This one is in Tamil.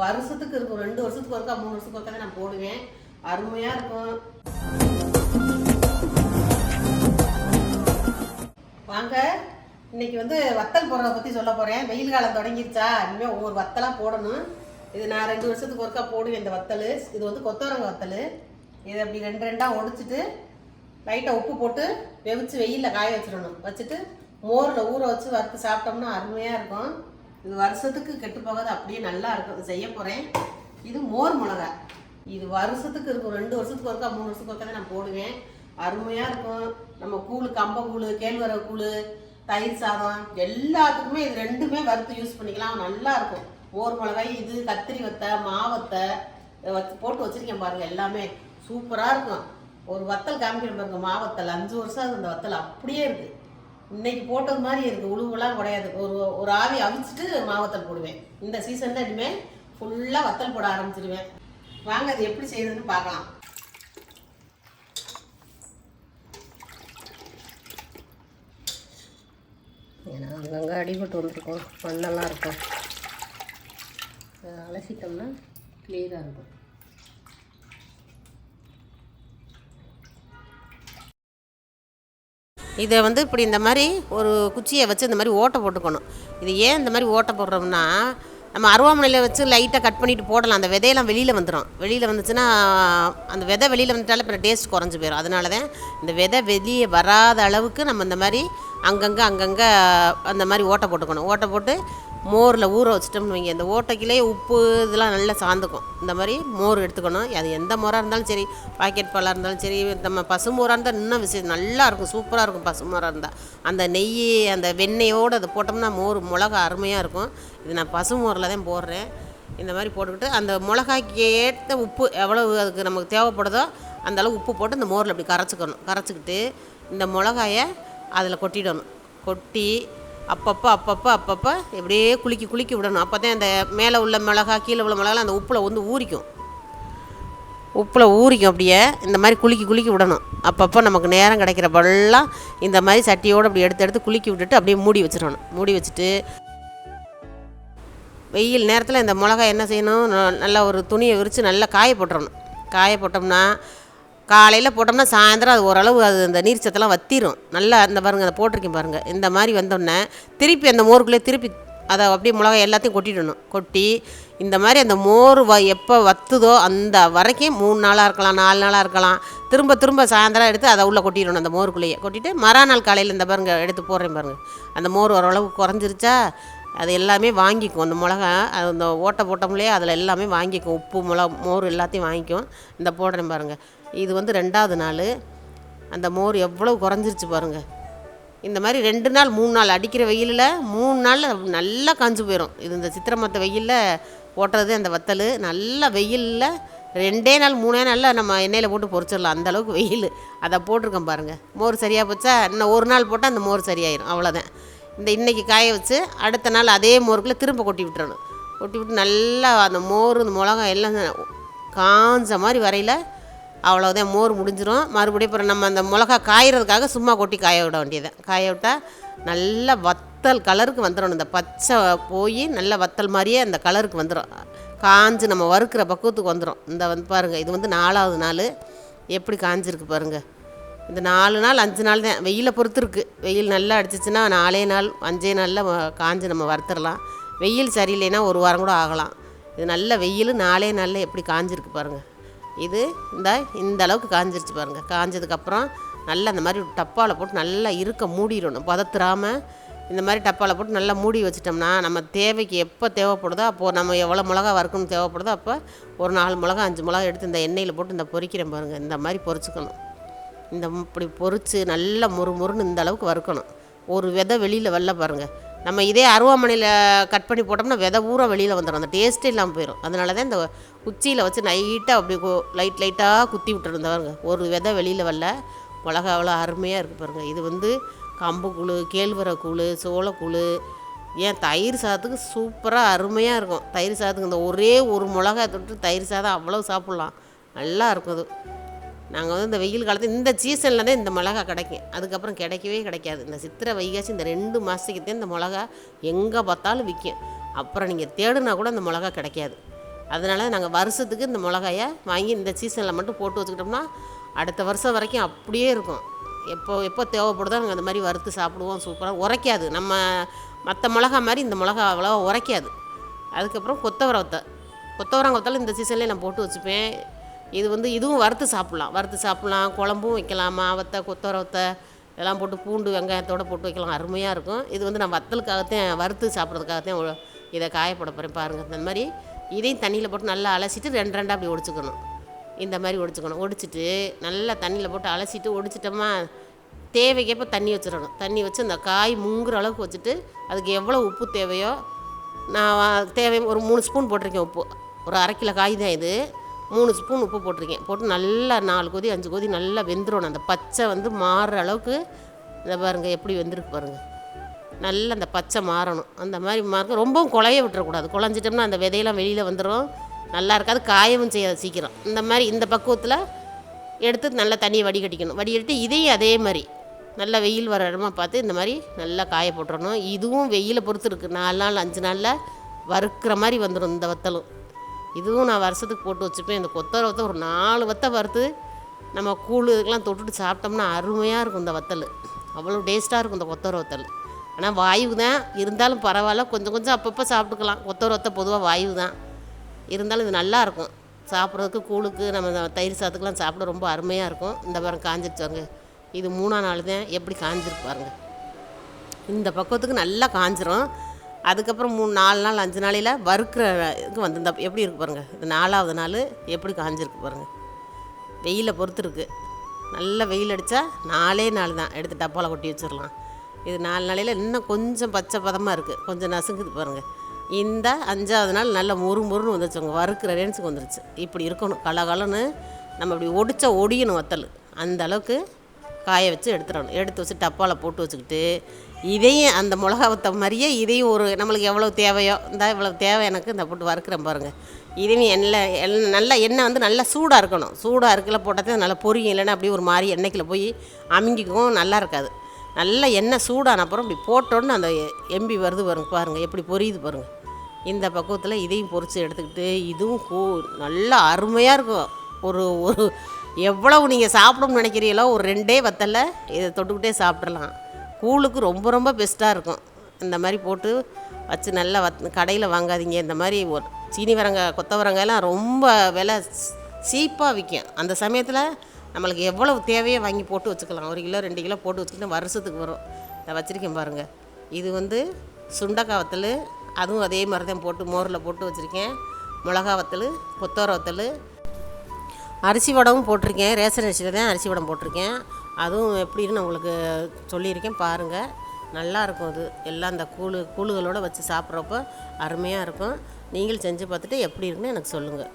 வருஷத்துக்கு இருக்கும், 2 வருஷத்துக்கு ஒருக்கா 3 வருஷத்துக்கு ஒருக்கா தான் நான் போடுவேன். அருமையாக இருக்கும். வாங்க, இன்னைக்கு வத்தல் போடுறத பற்றி சொல்ல போகிறேன். வெயில் காலம் தொடங்கிருச்சா, இனிமேல் ஒவ்வொரு வத்தலாக போடணும். இது நான் 2 வருஷத்துக்கு ஒருக்கா போடுவேன் இந்த வத்தல். இது கொத்தவரங்க வத்தல். இதை அப்படி 2 ஒடிச்சிட்டு லைட்டாக உப்பு போட்டு வெவிச்சு வெயிலில் காய வச்சிடணும். வச்சுட்டு மோரில் ஊற வச்சு வறுத்து சாப்பிட்டோம்னா அருமையாக இருக்கும். இது வருஷத்துக்கு கெட்டு போகாது, அப்படியே நல்லா இருக்கும். இது செய்ய போகிறேன். இது மோர் மிளகாய். இது வருஷத்துக்கு இருக்கும், 2 வருஷத்துக்கு ஒருக்கா 3 வருஷத்துக்கு ஒருக்கா தான் நான் போடுவேன். அருமையாக இருக்கும். நம்ம கூழு, கம்பங்கூழ், கேழ்வரகு கூழ், தயிர் சாதம் எல்லாத்துக்குமே இது 2மே வறுத்து யூஸ் பண்ணிக்கலாம். நல்லா இருக்கும். மோர் மிளகாய், இது கத்திரி வத்தை, மாவத்தை போட்டு வச்சுருக்கேன் பாருங்கள். எல்லாமே சூப்பராக இருக்கும். ஒரு வத்தல் காமிக்கிறேன் பாருங்க, மாவத்தல் 5 வருஷம் ஆகுது. அந்த வத்தல் அப்படியே இருக்குது. இன்னைக்கு போட்டது மாதிரி இருக்குது, உழுவெல்லாம் கிடையாது. ஒரு ஆவி அவிச்சிட்டு மாவத்தல் போடுவேன். இந்த சீசனில் இனிமேல் ஃபுல்லாக வத்தல் போட ஆரம்பிச்சிடுவேன். வாங்க அது எப்படி செய்யுதுன்னு பார்க்கலாம். ஏன்னா அங்கங்கே அடிபட்டு வந்துருக்கோம், மண்ணெல்லாம் இருக்கும். அலசிட்டோம்னா கிளியராக இருக்கும். இதை இப்படி இந்த மாதிரி ஒரு குச்சியை வச்சு இந்த மாதிரி ஓட்டை போட்டுக்கணும். இது ஏன் இந்த மாதிரி ஓட்டை போடுறோம்னா, நம்ம அருவாமனையில் வச்சு லைட்டாக கட் பண்ணிவிட்டு போடலாம். அந்த விதையெல்லாம் வெளியில் வந்துடும். வெளியில் வந்துச்சுன்னா அந்த விதை வெளியில் வந்துட்டாலே அப்புறம் டேஸ்ட் குறைஞ்சி போயிடும். அதனால தான் இந்த விதை வெளியே வராத அளவுக்கு நம்ம இந்த மாதிரி அங்கங்கே அந்த மாதிரி ஓட்டை போட்டுக்கணும். ஓட்டை போட்டு மோரில் ஊற வச்சிட்டோம்னு வைங்க, இந்த ஓட்டைக்கிலே உப்பு இதெல்லாம் நல்லா சார்ந்துக்கும். இந்த மாதிரி மோர் எடுத்துக்கணும். அது எந்த மோராக இருந்தாலும் சரி, பாக்கெட் பாலாக இருந்தாலும் சரி, நம்ம பசு மோராக இருந்தால் இன்னும் விஷயம் நல்லாயிருக்கும், சூப்பராக இருக்கும். பசு மோராக இருந்தால் அந்த நெய் அந்த வெண்ணெயோடு அதை போட்டோம்னா மோர் மிளகா அருமையாக இருக்கும். இது நான் பசு மோரில் தான் போடுறேன். இந்த மாதிரி போட்டுக்கிட்டு அந்த மிளகாய்க்கு ஏற்ற உப்பு எவ்வளவு அதுக்கு நமக்கு தேவைப்படுதோ அந்தளவு உப்பு போட்டு இந்த மோரில் அப்படி கரைச்சிக்கிட்டு இந்த மிளகாயை அதில் கொட்டிடணும். கொட்டி அப்பப்போ எப்படியே குலுக்கி விடணும். அப்போ தான் அந்த மேலே உள்ள மிளகா கீழே உள்ள மிளகாலாம் அந்த உப்பில் ஊறிக்கும். அப்படியே இந்த மாதிரி குலுக்கி விடணும். அப்பப்போ நமக்கு நேரம் கிடைக்கிறப்பெல்லாம் இந்த மாதிரி சட்டியோடு அப்படி எடுத்து குலுக்கி விட்டுட்டு அப்படியே மூடி வச்சிடணும். மூடி வச்சுட்டு வெயில் நேரத்தில் இந்த மிளகாய் என்ன செய்யணும், நல்லா ஒரு துணியை விரித்து நல்லா காய போட்டோம்னா காலையில் போட்டோம்னா சாயந்தரம் அது ஓரளவு அது அந்த நீர் சத்தெல்லாம் வத்திரும். நல்லா அந்த பாருங்கள், அதை போட்டிருக்கேன் பாருங்கள். இந்த மாதிரி வந்தோடனே திருப்பி அந்த மோருக்குள்ளே திருப்பி அதை அப்படியே மிளகாய் எல்லாத்தையும் கொட்டிடணும். கொட்டி இந்த மாதிரி அந்த மோர் எப்போ வத்துதோ அந்த வரைக்கும் 3 நாளாக இருக்கலாம், 4 நாளாக இருக்கலாம். திரும்ப சாயந்தரம் எடுத்து அதை உள்ளே கொட்டிடணும். அந்த மோருக்குள்ளேயே கொட்டிட்டு மறுநாள் காலையில் இந்த பாருங்கள் எடுத்து போடுறேன் பாருங்கள். அந்த மோர் ஓரளவுக்கு குறைஞ்சிருச்சா அது எல்லாமே வாங்கிக்கும். அந்த மிளகா அது அந்த ஓட்டை போட்டோம்லையே அதில் எல்லாமே வாங்கிக்கும். உப்பு மோர் எல்லாத்தையும் வாங்கிக்கும். இந்த போடுறேன் பாருங்கள். இது 2வது நாள். அந்த மோர் எவ்வளோ குறைஞ்சிருச்சு பாருங்கள். இந்த மாதிரி 2 நாள் 3 நாள் அடிக்கிற வெயிலில் 3 நாளில் நல்லா காஞ்சு போயிடும். இது இந்த சித்திரை மாத வெயிலில் ஓட்டுறது அந்த வத்தல். நல்ல வெயிலில் 2 நாள் 3 நாளில் நம்ம எண்ணெயில் போட்டு பொரிச்சிடலாம். அந்தளவுக்கு வெயில். அதை போட்டிருக்கேன் பாருங்கள். மோர் சரியாக போச்சா, இன்னும் 1 நாள் போட்டால் அந்த மோர் சரியாயிடும். அவ்வளோதான். இன்றைக்கி காய வச்சு அடுத்த நாள் அதே மோருக்குள்ளே திரும்ப கொட்டி விட்டுறணும். கொட்டி விட்டு நல்லா அந்த மோர் இந்த மிளகாய் எல்லாம் காஞ்ச மாதிரி வரையில் அவ்வளோதான், மோர் முடிஞ்சிடும். மறுபடியும் அப்புறம் நம்ம அந்த மிளகா காயறதுக்காக சும்மா கொட்டி காய விட வேண்டியது. காய விட்டால் நல்லா வத்தல் கலருக்கு வந்துடணும். இந்த பச்சை போய் நல்லா வத்தல் மாதிரியே அந்த கலருக்கு வந்துடும். காஞ்சு நம்ம வறுக்கிற பக்குவத்துக்கு வந்துடும். இந்த பாருங்கள், இது 4வது நாள். எப்படி காஞ்சிருக்கு பாருங்கள். இந்த 4 நாள் 5 நாள் தான், வெயிலை பொறுத்து இருக்குது. வெயில் நல்லா அடிச்சிச்சின்னா 4 நாள் 5 நாளில் காஞ்சு நம்ம வறுத்துடலாம். வெயில் சரியில்லைன்னா 1 வாரம் கூட ஆகலாம். இது நல்ல வெயில் 4 நாளில் எப்படி காஞ்சிருக்கு பாருங்கள். இது இந்த அளவுக்கு காஞ்சிருச்சு பாருங்கள். காஞ்சதுக்கப்புறம் நல்லா இந்த மாதிரி டப்பாவில் போட்டு நல்லா மூடிடணும். பதத்துறாமல் இந்த மாதிரி டப்பாவில் போட்டு நல்லா மூடி வச்சிட்டோம்னா நம்ம தேவைக்கு எப்போ தேவைப்படுதோ அப்போது நம்ம எவ்வளோ மிளகா வறுக்கணும் தேவைப்படுதோ அப்போ ஒரு 4 மிளகா 5 மிளகா எடுத்து இந்த எண்ணெயில் போட்டு இந்த பொரிக்கிறேன் பாருங்கள். இந்த மாதிரி பொரிச்சுக்கணும். இப்படி பொரித்து நல்லா முறுமுறுன்னு இந்த அளவுக்கு வறுக்கணும். ஒரு விதை வெளியில் வரல பாருங்கள். நம்ம இதே அருவாமனையில் கட் பண்ணி போட்டோம்னா விதை பூரா வெளியில் வந்துடும். அந்த டேஸ்ட்டே இல்லாமல் போயிடும். அதனால தான் இந்த குச்சியில் வச்சு நைட்டாக அப்படி லைட்டாக குத்தி விட்டுருந்த பாருங்க. ஒரு விதை வெளியில் வரல. மிளகா அவ்வளோ அருமையாக இருக்குது பாருங்கள். இது கம்புக்கூழ், கேழ்வரகு, சோளக்கூழ், ஏன் தயிர் சாதத்துக்கு சூப்பராக அருமையாக இருக்கும். தயிர் சாதத்துக்கு இந்த ஒரே ஒரு மிளகாய் தொட்டு தயிர் சாதம் அவ்வளோ சாப்பிட்லாம். நல்லா இருக்கும். அது நாங்கள் இந்த வெயில் காலத்தில் இந்த சீசனில் தான் இந்த மிளகா கிடைக்கும். அதுக்கப்புறம் கிடைக்கவே கிடைக்காது. இந்த சித்திரை வைகாசி இந்த 2 மாதத்துக்கு தான் இந்த மிளகா எங்கே பார்த்தாலும் விற்கும். அப்புறம் நீங்கள் தேடுனா கூட இந்த மிளகா கிடைக்காது. அதனால் நாங்கள் வருஷத்துக்கு இந்த மிளகாயை வாங்கி இந்த சீசனில் மட்டும் போட்டு வச்சுக்கிட்டோம்னா அடுத்த வருஷம் வரைக்கும் அப்படியே இருக்கும். எப்போ தேவைப்படுதோ நாங்கள் அந்த மாதிரி வறுத்து சாப்பிடுவோம். சூப்பராக உரைக்காது. நம்ம மற்ற மிளகா மாதிரி இந்த மிளகா அவ்வளோவா உரைக்காது. அதுக்கப்புறம் கொத்தவரங்க வத்தல் இந்த சீசன்லேயே நான் போட்டு வச்சுப்பேன். இதுவும் வறுத்து சாப்பிட்லாம், குழம்பும் வைக்கலாம். மாவத்தை, கொத்தவரத்தை இதெல்லாம் போட்டு பூண்டு வெங்காயத்தோடு போட்டு வைக்கலாம், அருமையாக இருக்கும். இது நான் வத்தலுக்காகத்தான், வறுத்து சாப்பிட்றதுக்காகத்தான் இதை காயப்பட போகிறேன் பாருங்கள். இந்த மாதிரி இதையும் தண்ணியில் போட்டு நல்லா அலசிட்டு 2 அப்படி ஒடிச்சுக்கணும். இந்த மாதிரி ஒடிச்சிட்டு நல்லா தண்ணியில் போட்டு அலசிட்டு ஒடிச்சிட்டோமா, தேவைக்கேற்ப தண்ணி வச்சிடணும். தண்ணி வச்சு அந்த காய் முங்குற அளவுக்கு வச்சுட்டு அதுக்கு எவ்வளோ உப்பு தேவையோ, நான் ஒரு 3 ஸ்பூன் போட்டிருக்கேன் உப்பு. ஒரு 1/2 கிலோ காய் தான் இது. 3 ஸ்பூன் உப்பு போட்டிருக்கேன். போட்டு நல்லா 4 கொதி 5 கொதி நல்லா வெந்துடணும். அந்த பச்சை மாறுற அளவுக்கு இதை பாருங்கள் எப்படி வெந்திருக்கு பாருங்கள். நல்லா அந்த பச்சை மாறணும். அந்த மாதிரி ரொம்பவும் குழைய விட்டுறக்கூடாது. குழஞ்சிட்டோம்னா அந்த விதையெல்லாம் வெளியில் வந்துடும், நல்லா இருக்காது, காயவும் செய்யாது சீக்கிரம். இந்த பக்குவத்தில் எடுத்து நல்லா தண்ணியை வடிகட்டிட்டு இதையும் அதே மாதிரி நல்லா வெயில் வர இடமா பார்த்து இந்த மாதிரி நல்லா காய போட்டுறணும். இதுவும் வெயிலை பொறுத்து இருக்குது. 4 நாள் 5 நாளில் வறுக்கிற மாதிரி வந்துடும் இந்த வத்தலும். இதுவும் நான் வருஷத்துக்கு போட்டு வச்சுப்பேன். இந்த கொத்தவரை ஒரு 4 வத்தை வறுத்து நம்ம கூழ் இதுக்கெலாம் தொட்டுட்டு சாப்பிட்டோம்னா அருமையாக இருக்கும் இந்த வத்தல். அவ்வளோ டேஸ்ட்டாக இருக்கும் இந்த கொத்தவரை வத்தல். ஆனால் வாயு தான், இருந்தாலும் பரவாயில்ல, கொஞ்சம் அப்பப்போ சாப்பிட்டுக்கலாம். கொத்தவரை வத்தை பொதுவாக வாயு தான், இருந்தாலும் இது நல்லாயிருக்கும் சாப்பிட்றதுக்கு. கூழுக்கு நம்ம தயிர் சாத்துக்கெலாம் சாப்பிட ரொம்ப அருமையாக இருக்கும். இந்த பாருங்க காஞ்சிருச்சாங்க. இது 3ஆம் நாள் தான். எப்படி காஞ்சிருக்கு பாருங்க. இந்த பக்குவத்துக்கு நல்லா காஞ்சிரும். அதுக்கப்புறம் 4 நாள் 5 நாளையில் வறுக்கிற இதுக்கு இந்த எப்படி இருக்குது பாருங்கள். இது 4ஆவது நாள் எப்படி காஞ்சிருக்கு பாருங்கள். வெயிலை பொறுத்து இருக்குது. நல்ல வெயில் அடித்தா 4 நாள் தான், எடுத்து டப்பாவில் கொட்டி வச்சிடலாம். இது 4 நாளையில் இன்னும் கொஞ்சம் பச்சை பதமாக இருக்குது, கொஞ்சம் நசுங்குது பாருங்கள். இந்த 5ஆவது நாள் நல்லா முறுன்னு வந்துருச்சுங்க, வறுக்கிற ரேஞ்சுக்கு வந்துருச்சு. இப்படி இருக்கணும், கலகலன்னு நம்ம இப்படி ஒடியணும் வத்தல். அந்த அளவுக்கு காய வச்சு எடுத்து வச்சு டப்பாவில் போட்டு வச்சுக்கிட்டு, இதையும் அந்த மிளகா வத்த மாதிரியே இதையும் நம்மளுக்கு எவ்வளோ தேவையோ, இவ்வளோ தேவை எனக்கு இந்த போட்டு வறுக்கிறேன் பாருங்கள். இதையும் நல்லா எண்ணெய் நல்லா சூடாக இருக்கணும். சூடாக இருக்கல போட்டால் நல்லா பொரியும், இல்லைன்னா அப்படியே ஒரு மாதிரி எண்ணெய்க்குள்ள போய் அமுங்கிக்கும், நல்லா இருக்காது. நல்லா எண்ணெய் சூடான அப்புறம் இப்படி போட்டோன்னு அந்த எம்பி வருது பாருங்கள் எப்படி பொரியுது பாருங்கள். இந்த பக்குவத்தில் இதையும் பொரித்து எடுத்துக்கிட்டு, இதுவும் நல்லா அருமையாக இருக்கும். ஒரு எவ்வளவு நீங்கள் சாப்பிடணும்னு நினைக்கிறீங்களோ ஒரு 2 வத்தலை இதை தொட்டுக்கிட்டே சாப்பிட்றலாம். கூழுக்கு ரொம்ப ரொம்ப பெஸ்ட்டாக இருக்கும். இந்த மாதிரி போட்டு வச்சு நல்லா கடையில் வாங்காதீங்க. இந்த மாதிரி கொத்தவரங்காயெல்லாம் ரொம்ப விலை சீப்பாக விற்கும். அந்த சமயத்தில் நம்மளுக்கு எவ்வளவு தேவையோ வாங்கி போட்டு வச்சுக்கலாம். 1 கிலோ 2 கிலோ போட்டு வச்சுக்கிட்டு வருஷத்துக்கு வரும். இதை வச்சுருக்கேன் பாருங்கள். இது சுண்டக்காய் வத்தல், அதுவும் அதே மாதிரி தான் போட்டு மோரில் போட்டு வச்சுருக்கேன். மிளகா வத்தல், கொத்தவரை வத்தல், அரிசி வடமும் போட்டிருக்கேன். ரேஷன் அரிசியில் தான் அரிசி வடம் போட்டிருக்கேன். அதுவும் எப்படின்னு நான் உங்களுக்கு சொல்லியிருக்கேன் பாருங்கள். நல்லாயிருக்கும். அது எல்லாம் அந்த கூழுகளோடு வச்சு சாப்பிட்றப்போ அருமையாக இருக்கும். நீங்களும் செஞ்சு பார்த்துட்டு எப்படி இருக்குன்னு எனக்கு சொல்லுங்கள்.